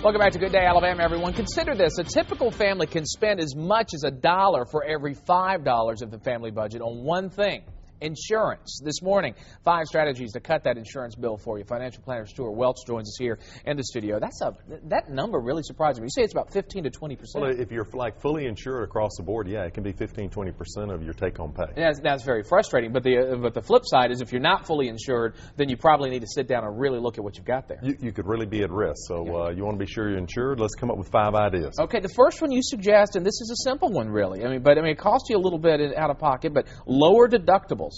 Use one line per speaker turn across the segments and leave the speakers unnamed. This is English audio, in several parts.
Welcome back to Good Day Alabama, everyone. Consider this. A typical family can spend as much as $1 for every $5 of the family budget on one thing: insurance. This morning, 5 strategies to cut that insurance bill for you. Financial planner Stewart Welch joins us here in the studio. That number really surprised me. You say it's about 15 to 20%.
Well, if you're like fully insured across the board, yeah, it can be 15-20% of your take-home pay.
That's very frustrating. But the flip side is, if you're not fully insured, then you probably need to sit down and really look at what you've got there.
You could really be at risk. So you want to be sure you're insured. Let's come up with 5 ideas.
Okay, the first one you suggest, and this is a simple one, really. But it costs you a little bit out of pocket, but lower deductibles.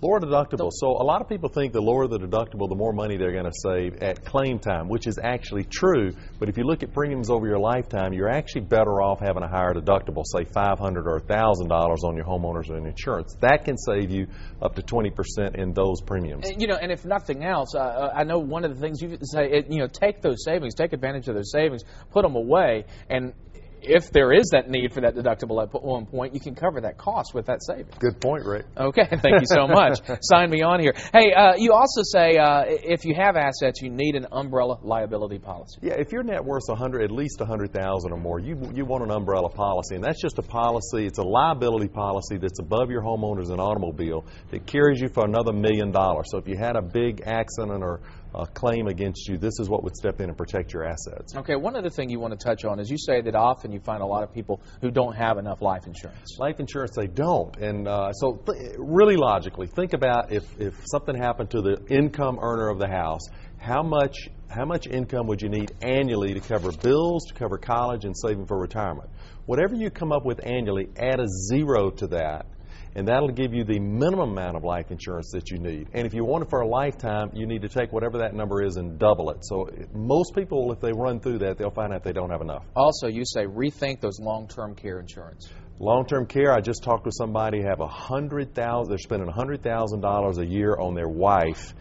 Lower deductible. So a lot of people think the lower the deductible, the more money they're going to save at claim time, which is actually true. But if you look at premiums over your lifetime, you're actually better off having a higher deductible, say $500 or $1,000 on your homeowners and insurance. That can save you up to 20% in those premiums.
And if nothing else, I know one of the things you say, take those savings, take advantage of those savings, put them away, and if there is that need for that deductible at one point, you can cover that cost with that savings.
Good point, Rick.
Okay, thank you so much. Sign me on here. Hey, you also say if you have assets, you need an umbrella liability policy.
Yeah, if your net worth's at least $100,000 or more, you want an umbrella policy, and that's just a policy. It's a liability policy that's above your homeowners and automobile that carries you for another $1 million. So if you had a big accident or a claim against you, this is what would step in and protect your assets.
Okay, one other thing you want to touch on is you say that often you find a lot of people who don't have enough life insurance.
Life insurance, they don't. And so really logically, think about if something happened to the income earner of the house, how much income would you need annually to cover bills, to cover college, and saving for retirement? Whatever you come up with annually, add a 0 to that, and that'll give you the minimum amount of life insurance that you need. And if you want it for a lifetime, you need to take whatever that number is and double it. So most people, if they run through that, they'll find out they don't have enough.
Also, you say rethink those long-term care insurance.
Long-term care, I just talked with somebody who have they're spending $100,000 a year on their wife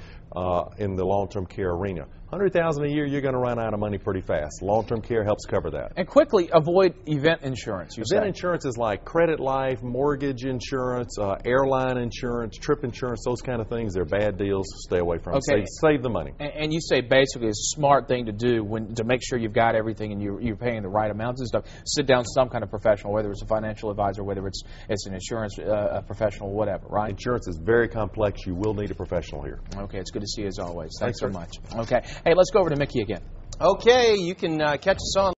in the long-term care arena. $100,000 a year, you're going to run out of money pretty fast. Long-term care helps cover that.
And quickly avoid event insurance.
Event insurance is like credit life, mortgage insurance, airline insurance, trip insurance, those kind of things. They're bad deals. Stay away from them.
Okay.
Save the money.
And you say basically it's a smart thing to do to make sure you've got everything and you're paying the right amounts and stuff. Sit down with some kind of professional, whether it's a financial advisor, whether it's an insurance professional, whatever, right?
Insurance is very complex. You will need a professional here.
Okay, it's good to see you as always. Thanks so much. Okay. Hey, let's go over to Mickey again.
Okay, you can catch us on